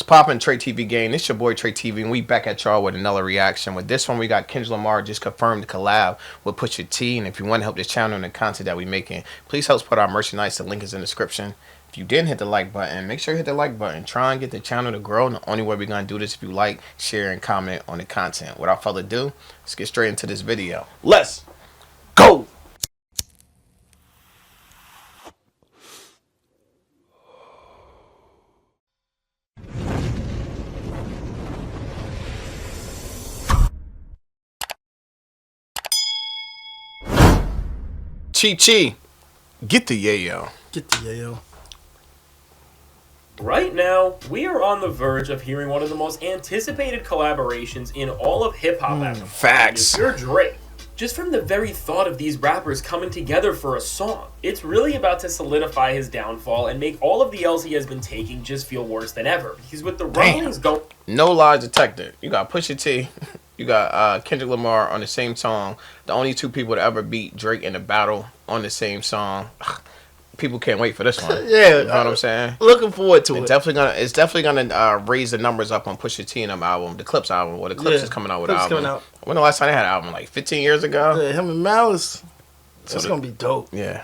Poppin' Trey TV gang. This your boy Trey TV, and we back at y'all with another reaction. With this one, we got Kendrick Lamar just confirmed the collab with Pusha T. And if you want to help this channel and the content that we making, please help support our merchandise. The link is in the description. If you didn't hit the like button, make sure you hit the like button. Try and get the channel to grow. And the only way we're gonna do this if you like, share, and comment on the content. Without further ado, let's get straight into this video. Let's go. Chi, get the yayo. Get the yayo. Right now, we are on the verge of hearing one of the most anticipated collaborations in all of hip-hop ever. Facts. If you're Drake, just from the very thought of these rappers coming together for a song, it's really about to solidify his downfall and make all of the L's he has been taking just feel worse than ever. Because with the rumblings going... No lies detected. You got Pusha T. You got Kendrick Lamar on the same song. The only two people to ever beat Drake in a battle on the same song. People can't wait for this one. Yeah, you know what I'm saying. Looking forward to it. It's definitely gonna raise the numbers up on Pusha T and them album, the Clipse album. Well, the Clipse is coming out with an album. When the last time they had an album? Like 15 years ago. Yeah, him and Malice. So it's gonna be dope. Yeah.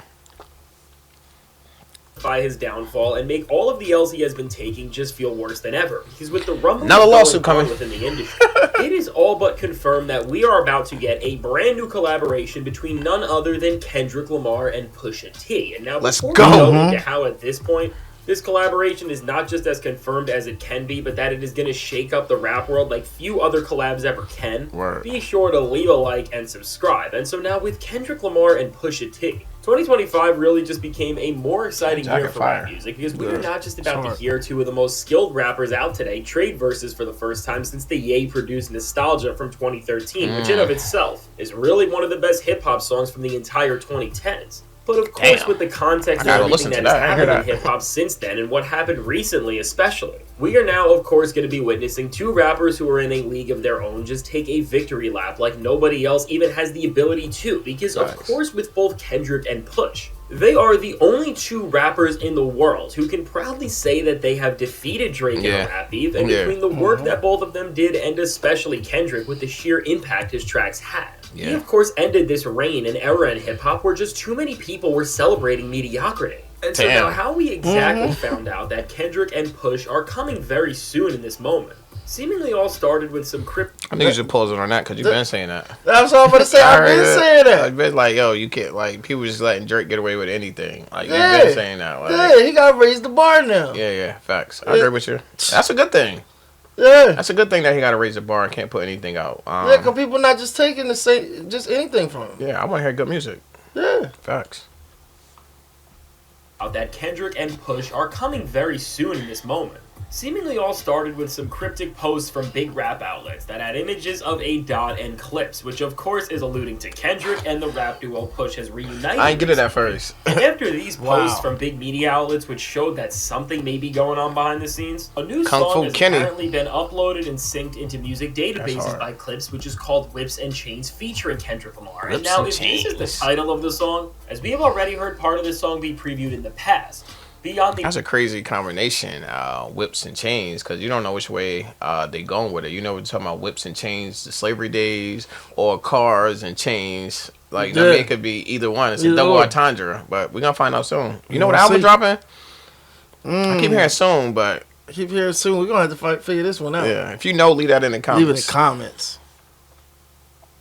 By his downfall and make all of the L's he has been taking just feel worse than ever. Because with the rumble another lawsuit coming within the industry, it is all but confirmed that we are about to get a brand new collaboration between none other than Kendrick Lamar and Pusha T. And now let's before go. we go into how at this point this collaboration is not just as confirmed as it can be, but that it is going to shake up the rap world like few other collabs ever can. Word. Be sure to leave a like and subscribe. And so now with Kendrick Lamar and Pusha T, 2025 really just became a more exciting year for rap music because we are not just about to hear two of the most skilled rappers out today trade verses for the first time since the Ye produced Nostalgia from 2013, which in of itself is really one of the best hip-hop songs from the entire 2010s. But of course, with the context of everything that has happened in hip-hop since then and what happened recently especially, we are now of course going to be witnessing two rappers who are in a league of their own just take a victory lap like nobody else even has the ability to, because of course with both Kendrick and Push, they are the only two rappers in the world who can proudly say that they have defeated Drake in a rap beef, and between the work that both of them did and especially Kendrick with the sheer impact his tracks had. He of course ended this reign and era in hip-hop where just too many people were celebrating mediocrity. And so now how we exactly found out that Kendrick and Push are coming very soon in this moment seemingly all started with some I think you should pause it on that because you've been saying that. That's what I'm going to say. I've been saying that. I've been like, yo, you can't, like, people just letting Drake get away with anything. Like, you've been saying that. Like, yeah, he got to raise the bar now. Yeah, facts. I agree with you. That's a good thing. Yeah. That's a good thing that he got to raise the bar and can't put anything out. Yeah, because people not just taking the same, just anything from him. Yeah, I want to hear good music. Yeah. Facts. That Kendrick and Push are coming very soon in this moment. Seemingly all started with some cryptic posts from big rap outlets that had images of a dot and Clipse, which of course is alluding to Kendrick and the rap duo Push has reunited. I ain't get it at first. And after these posts from big media outlets which showed that something may be going on behind the scenes, a new song has apparently been uploaded and synced into music databases by Clipse, which is called Whips and Chains featuring Kendrick Lamar. And now if this is the title of the song, as we have already heard part of this song be previewed in the past, that's a crazy combination, whips and chains, because you don't know which way they going with it. You know, we're talking about whips and chains, the slavery days, or cars and chains. Like, I mean, it could be either one. It's a double entendre, but we're going to find out soon. You know what album dropping? I keep hearing soon, but... I keep hearing soon. We're going to have to figure this one out. Yeah, if you know, leave that in the comments. Leave it in the comments.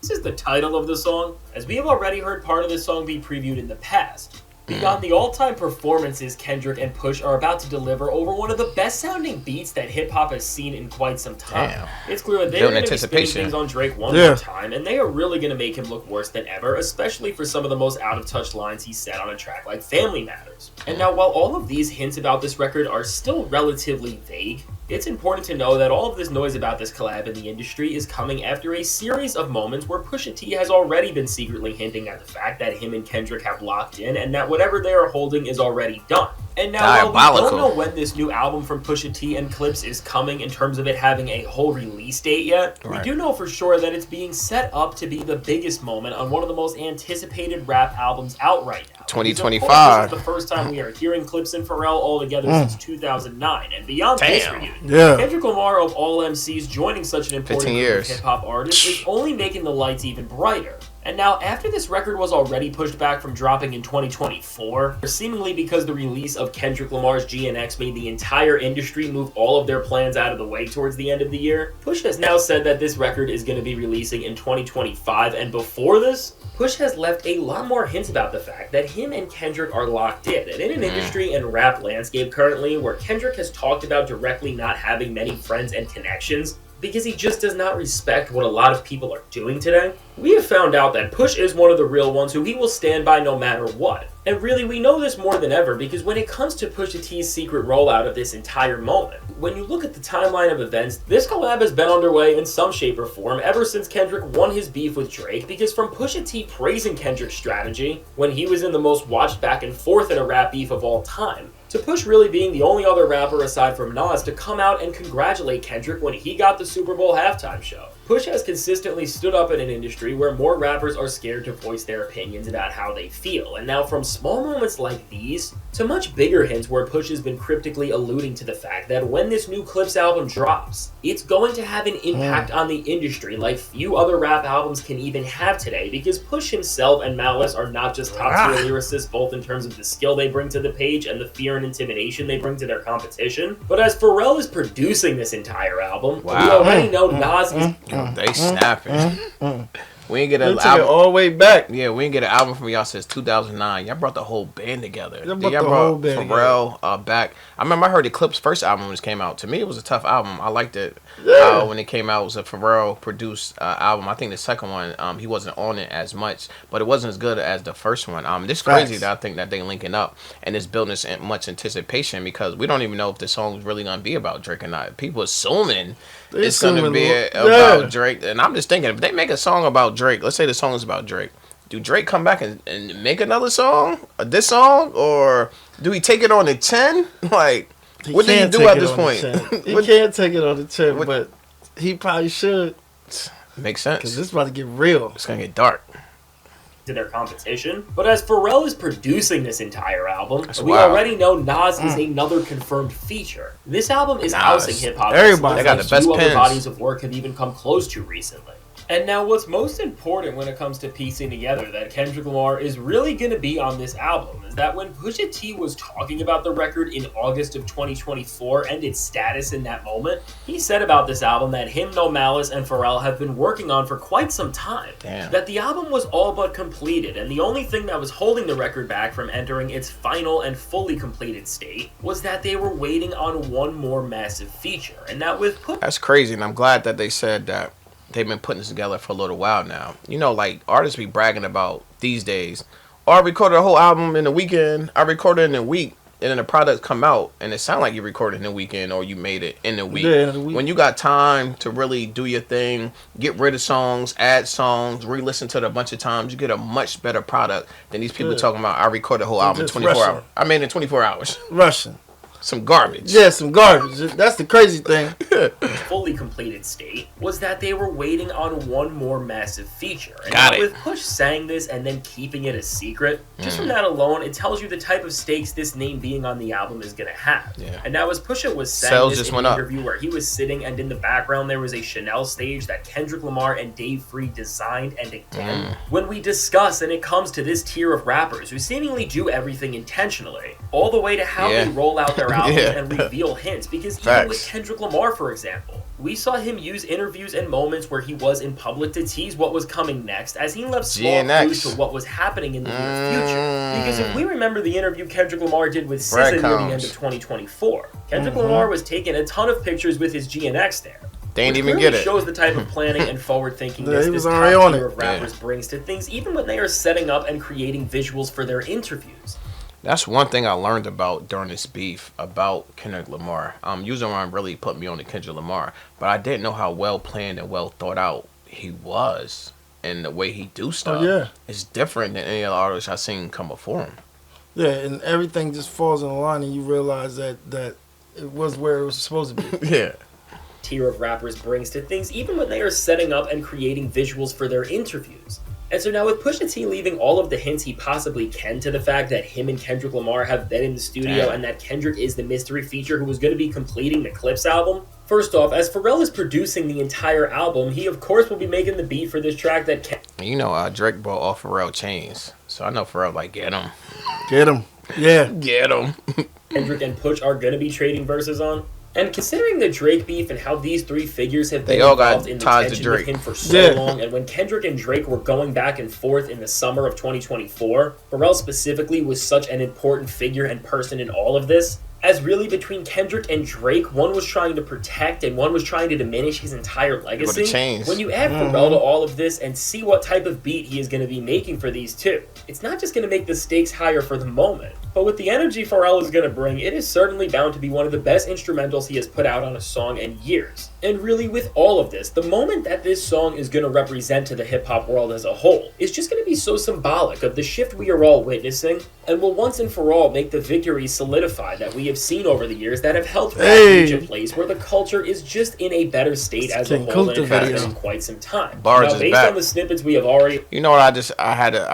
This is the title of the song, as we have already heard part of this song be previewed in the past. Beyond the all-time performances Kendrick and Push are about to deliver over one of the best-sounding beats that hip-hop has seen in quite some time. It's clear that they're going to be spinning things on Drake one more time, and they are really going to make him look worse than ever, especially for some of the most out-of-touch lines he said on a track like Family Matters. And now, while all of these hints about this record are still relatively vague, it's important to know that all of this noise about this collab in the industry is coming after a series of moments where Pusha T has already been secretly hinting at the fact that him and Kendrick have locked in and that whatever they are holding is already done. And now, while we don't know when this new album from Pusha T and Clipse is coming in terms of it having a whole release date yet, we do know for sure that it's being set up to be the biggest moment on one of the most anticipated rap albums out right now. 2025. This is the first time we are hearing Clipse and Pharrell all together since 2009. And beyond this reunion, Kendrick Lamar of all MCs joining such an important hip-hop artist is only making the lights even brighter. And now, after this record was already pushed back from dropping in 2024, seemingly because the release of Kendrick Lamar's GNX made the entire industry move all of their plans out of the way towards the end of the year, Pusha has now said that this record is going to be releasing in 2025, and before this, Pusha has left a lot more hints about the fact that him and Kendrick are locked in. And in an industry and rap landscape currently where Kendrick has talked about directly not having many friends and connections, because he just does not respect what a lot of people are doing today, we have found out that Push is one of the real ones who he will stand by no matter what. And really, we know this more than ever because when it comes to Pusha T's secret rollout of this entire moment, when you look at the timeline of events, this collab has been underway in some shape or form ever since Kendrick won his beef with Drake, because from Pusha T praising Kendrick's strategy when he was in the most watched back and forth in a rap beef of all time, to Push really being the only other rapper aside from Nas to come out and congratulate Kendrick when he got the Super Bowl halftime show. Push has consistently stood up in an industry where more rappers are scared to voice their opinions about how they feel, and now from small moments like these to much bigger hints where Push has been cryptically alluding to the fact that when this new Clipse album drops, it's going to have an impact on the industry like few other rap albums can even have today, because Push himself and Malice are not just top-tier lyricists both in terms of the skill they bring to the page and the fear and intimidation they bring to their competition, but as Pharrell is producing this entire album, we already know Nas is... They snapping. We ain't get an album all the way back. Yeah, we ain't get an album from y'all since 2009. Y'all brought the whole band together. Y'all brought Pharrell back. I remember I heard the Clipse first album when it came out. To me, it was a tough album. I liked it when it came out. It was a Pharrell produced album. I think the second one, he wasn't on it as much, but it wasn't as good as the first one. This crazy that I think that they linking up and it's building this much anticipation, because we don't even know if the song is really gonna be about Drake or not. People assuming it's gonna be about Drake, and I'm just thinking, if they make a song about Drake, let's say the song is about Drake, do Drake come back and make another song, this song, or do he take it on the 10? Like, what do you do at this point? He can't take it on the 10, but he probably should. Makes sense. Because this is about to get real. It's gonna get dark. To their competition. But as Pharrell is producing this entire album, we already know Nas is another confirmed feature. This album is housing hip-hop. Everybody, they got the best other bodies of work have even come close to recently. And now what's most important when it comes to piecing together that Kendrick Lamar is really going to be on this album is that when Pusha T was talking about the record in August of 2024 and its status in that moment, he said about this album that him, No Malice, and Pharrell have been working on for quite some time. Damn. That the album was all but completed, and the only thing that was holding the record back from entering its final and fully completed state was that they were waiting on one more massive feature. And that with That's crazy, and I'm glad that they said that. They've been putting this together for a little while now. You know, like, artists be bragging about these days, oh, I recorded a whole album in a weekend, I recorded it in a week, and then the products come out, and it sound like you recorded in a weekend or you made it in a week. Yeah, in a week. When you got time to really do your thing, get rid of songs, add songs, re-listen to it a bunch of times, you get a much better product than these people talking about, I recorded a whole album in 24 hours. I made it in 24 hours. Russian. Some garbage. Yeah, some garbage. That's the crazy thing. Fully completed state was that they were waiting on one more massive feature. And Got it. With Push saying this and then keeping it a secret, just from that alone, it tells you the type of stakes this name being on the album is going to have. Yeah. And now as Pusha was saying Sales this just in went an up. interview where he was sitting and in the background there was a Chanel stage that Kendrick Lamar and Dave Free designed, and again, when we discuss and it comes to this tier of rappers who seemingly do everything intentionally, all the way to how they roll out their albums and reveal hints, because even with Kendrick Lamar, for example, we saw him use interviews and moments where he was in public to tease what was coming next, as he left small clues to what was happening in the near future. Because if we remember the interview Kendrick Lamar did with SZA near the end of 2024, Kendrick Lamar was taking a ton of pictures with his GNX there. They didn't even get it. Shows the type of planning and forward thinking this top tier of rappers brings to things, even when they are setting up and creating visuals for their interviews. That's one thing I learned about during this beef about Kendrick Lamar. Userman really put me on to Kendrick Lamar, but I didn't know how well planned and well thought out he was, and the way he do stuff is different than any other artist I've seen come before him. Yeah, and everything just falls in line, and you realize that it was where it was supposed to be. Yeah. Tier of rappers brings to things even when they are setting up and creating visuals for their interviews. And so now with Pusha T leaving all of the hints he possibly can to the fact that him and Kendrick Lamar have been in the studio and that Kendrick is the mystery feature who was going to be completing the Clipse album. First off, as Pharrell is producing the entire album, he of course will be making the beat for this track that Drake bought all Pharrell chains. So I know Pharrell like, get him. Get him. Yeah. Get him. Kendrick and Push are going to be trading verses on. And considering the Drake beef and how these three figures have been involved in the tension with him for so long, and when Kendrick and Drake were going back and forth in the summer of 2024, Pharrell specifically was such an important figure and person in all of this, as really between Kendrick and Drake, one was trying to protect and one was trying to diminish his entire legacy. When you add Pharrell to all of this and see what type of beat he is going to be making for these two, it's not just going to make the stakes higher for the moment, but with the energy Pharrell is going to bring, it is certainly bound to be one of the best instrumentals he has put out on a song in years. And really with all of this, the moment that this song is going to represent to the hip-hop world as a whole is just going to be so symbolic of the shift we are all witnessing, and will once and for all make the victories solidify that we have seen over the years that have helped rap reach a place where the culture is just in a better state as a whole than it has been in quite some time. Now, based on the snippets we have already... You know what I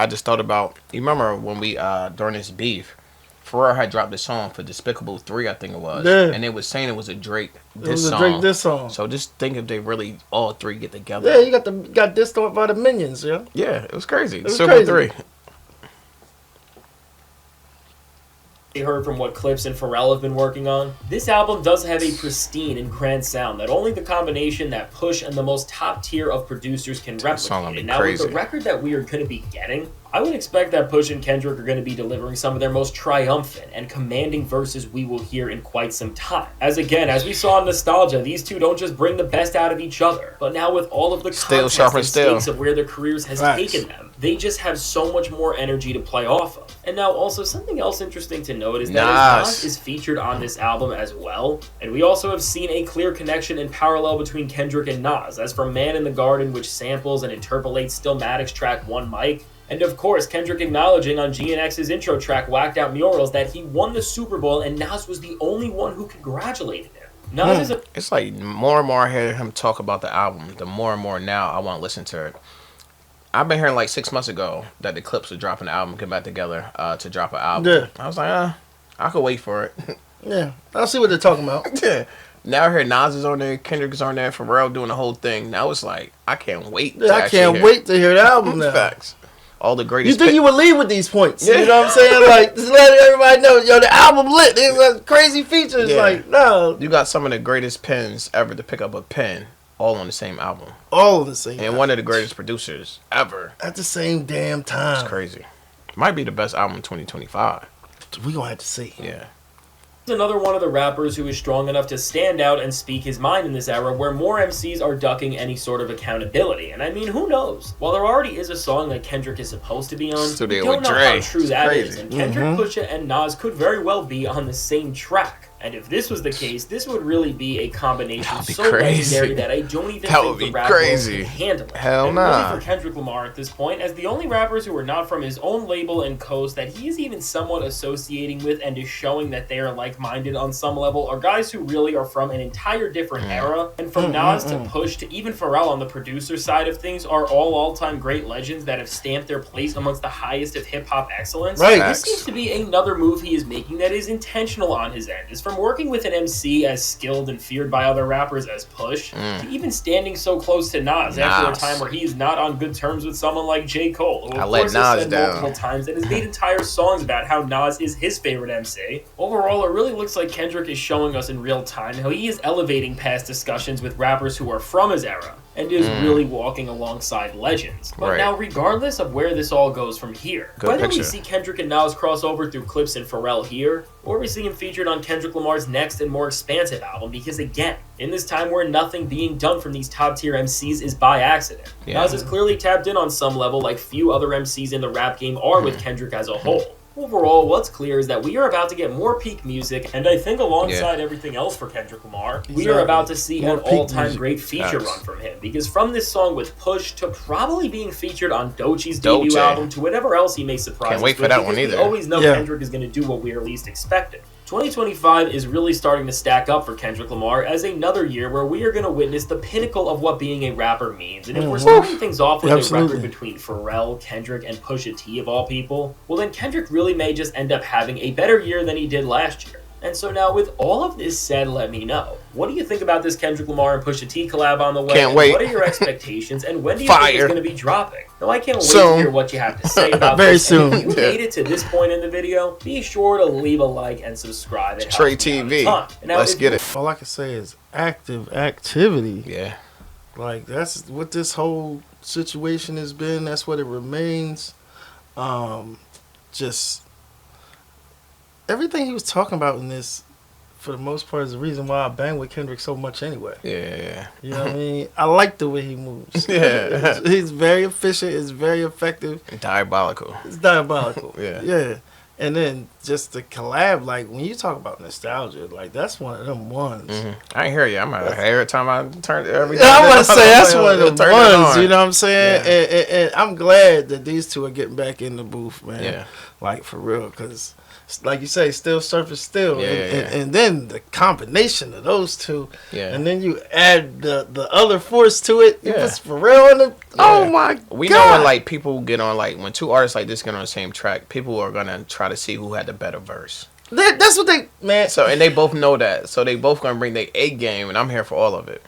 just thought about? You remember when we, during this beef, Pharrell had dropped a song for Despicable 3, I think it was. Yeah. And it was saying it was a Drake diss song. So just think if they really all three get together. Yeah, you got dissed off by the Minions, yeah. Yeah, it was crazy. Super 3. Heard from what Clipse and Pharrell have been working on, this album does have a pristine and grand sound that only the combination that Push and the most top tier of producers can replicate. And now with the record that we are going to be getting, I would expect that Push and Kendrick are going to be delivering some of their most triumphant and commanding verses we will hear in quite some time. As we saw in Nostalgia, these two don't just bring the best out of each other, but now with all of the context and stakes of where their careers has taken them, they just have so much more energy to play off of. And now also something else interesting to note is that Nas is featured on this album as well, and we also have seen a clear connection and parallel between Kendrick and Nas, as from Man in the Garden, which samples and interpolates Stillmatic's track One Mic, and of course, Kendrick acknowledging on GNX's intro track, Whacked Out Murals, that he won the Super Bowl and Nas was the only one who congratulated him. Nas is It's like more and more I hear him talk about the album, the more and more now I want to listen to it. I've been hearing like 6 months ago that the Clipse were dropping an album, come back together to drop an album. Yeah. I was like, I could wait for it. Yeah, I'll see what they're talking about. Yeah. Now I hear Nas is on there, Kendrick is on there, Pharrell doing the whole thing. Now it's like, I can't wait. Yeah, I can't wait to hear the album now. Facts. All the greatest. You think you would lead with these points? Yeah. You know what I'm saying? Like, just let everybody know, yo, the album lit. There's crazy features. Yeah. Like, no. You got some of the greatest pens ever to pick up a pen, all on the same album. All on the same And one of the greatest producers ever. At the same damn time. It's crazy. Might be the best album in 2025. We gonna have to see. Yeah. Another one of the rappers who is strong enough to stand out and speak his mind in this era where more MCs are ducking any sort of accountability. And I mean, who knows? While there already is a song that Kendrick is supposed to be on, we don't know how true that is. And Kendrick, Pusha, and Nas could very well be on the same track. And if this was the case, this would really be a combination so legendary that I don't even think the rap world can handle it. Hell no. Really for Kendrick Lamar at this point, as the only rappers who are not from his own label and coast that he is even somewhat associating with and is showing that they are like-minded on some level, are guys who really are from an entire different era. And from Nas to Push to even Pharrell on the producer side of things are all-time great legends that have stamped their place amongst the highest of hip-hop excellence. Right. This seems to be another move he is making that is intentional on his end. Is from working with an MC as skilled and feared by other rappers as Push, to even standing so close to Nas after a time where he is not on good terms with someone like J. Cole, who of course has said multiple times and has made entire songs about how Nas is his favorite MC. Overall, it really looks like Kendrick is showing us in real time how he is elevating past discussions with rappers who are from his era, and is really walking alongside legends. But now, regardless of where this all goes from here, whether we see Kendrick and Nas cross over through Clipse and Pharrell here, or we see him featured on Kendrick Lamar's next and more expansive album, because again, in this time where nothing being done from these top-tier MCs is by accident, Nas is clearly tapped in on some level like few other MCs in the rap game are with Kendrick as a whole. Overall, what's clear is that we are about to get more peak music, and I think alongside everything else for Kendrick Lamar, we are about to see an all-time great feature run from him. Because from this song with Push to probably being featured on Doechie's debut album to whatever else he may surprise us. Can't wait for that one either. We always know Kendrick is going to do what we are least expecting. 2025 is really starting to stack up for Kendrick Lamar as another year where we are going to witness the pinnacle of what being a rapper means. And if we're starting things off with a record between Pharrell, Kendrick, and Pusha T of all people, well then Kendrick really may just end up having a better year than he did last year. And so now with all of this said, let me know. What do you think about this Kendrick Lamar and Pusha T collab on the way? Can't wait. What are your expectations? And when do you think it's going to be dropping? No, I can't wait to hear what you have to say about Very this. soon. And if you made it to this point in the video, be sure to leave a like and subscribe. Trey TV. Let's get it. All I can say is active activity. Yeah. Like, that's what this whole situation has been. That's what it remains. Just everything he was talking about in this, for the most part, is the reason why I bang with Kendrick so much anyway. Yeah. You know what I mean? I like the way he moves. Yeah. He's very efficient. It's very effective. Diabolical. It's diabolical. Yeah. Yeah. And then just the collab, like, when you talk about nostalgia, like, that's one of them ones. I ain't hear you. I'm going to hear every time I turn every Yeah, I'm going to say that's one of them ones, on. you know what I'm saying? Yeah. And I'm glad that these two are getting back in the booth, man. Yeah. Like, for real, because, like you say, still surface still. Yeah, and then the combination of those two. Yeah. And then you add the other force to it. Yeah. It's for real. And oh, my God. We know when, like, people get on, like, when two artists like this get on the same track, people are going to try to see who had the better verse. That's what they, man. So, and they both know that. So they both going to bring their A game, and I'm here for all of it.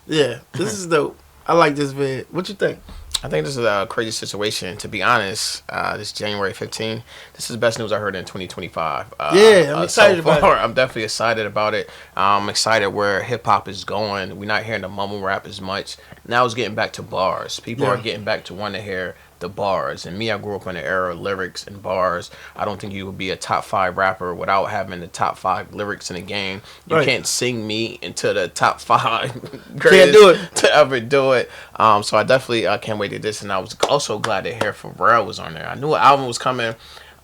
Yeah. This is dope. I like this vid. What you think? I think this is a crazy situation. To be honest, this January 15th, this is the best news I heard in 2025. Yeah, I'm excited about it. I'm definitely excited about it. I'm excited where hip-hop is going. We're not hearing the mumble rap as much. Now it's getting back to bars. People are getting back to wanting to hear the bars. And me, I grew up in the era of lyrics and bars. I don't think you would be a top 5 rapper without having the top 5 lyrics in the game. You can't sing me into the top 5 greatest do it. to ever do it. So I definitely can't wait to this. And I was also glad to hear Pharrell was on there. I knew an album was coming.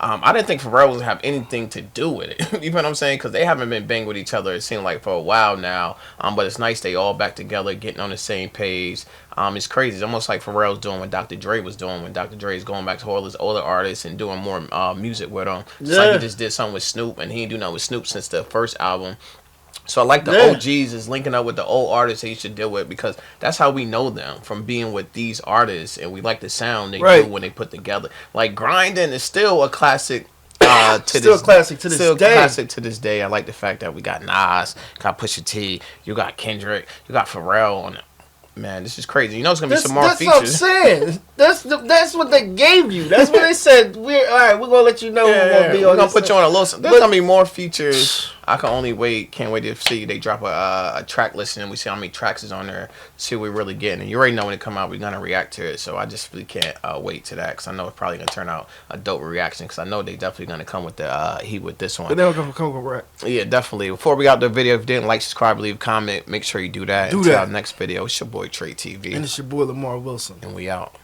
I didn't think Pharrell was going to have anything to do with it. You know what I'm saying? Because they haven't been banging with each other, it seemed like, for a while now. But it's nice they all back together, getting on the same page. It's crazy. It's almost like Pharrell's doing what Dr. Dre was doing when Dr. Dre is going back to all his older artists and doing more music with them. It's like he just did something with Snoop, and he ain't do nothing with Snoop since the first album. So I like the OGs is linking up with the old artists he should deal with, because that's how we know them, from being with these artists, and we like the sound they do when they put together. Like, Grinding is still a classic. Still classic to this day. I like the fact that we got Nas, got Pusha T, you got Kendrick, you got Pharrell on it. Man, this is crazy. You know, it's gonna be some more features. That's what I'm saying. That's what they gave you. That's what they said. We're gonna let you know. We're gonna put you on a little. There's gonna be more features. I can only wait. Can't wait to see they drop a track list and we see how many tracks is on there. See what we're really getting. And you already know when it come out, we're gonna react to it. So I just really can't wait to that, because I know it's probably gonna turn out a dope reaction. Because I know they definitely gonna come with the heat with this one. But they'll come with rap. Yeah, definitely. Before we got the video, if you didn't like, subscribe, leave a comment, make sure you do that. Until our next video, it's your boy Trey TV. And it's your boy Lamar Wilson. And we out.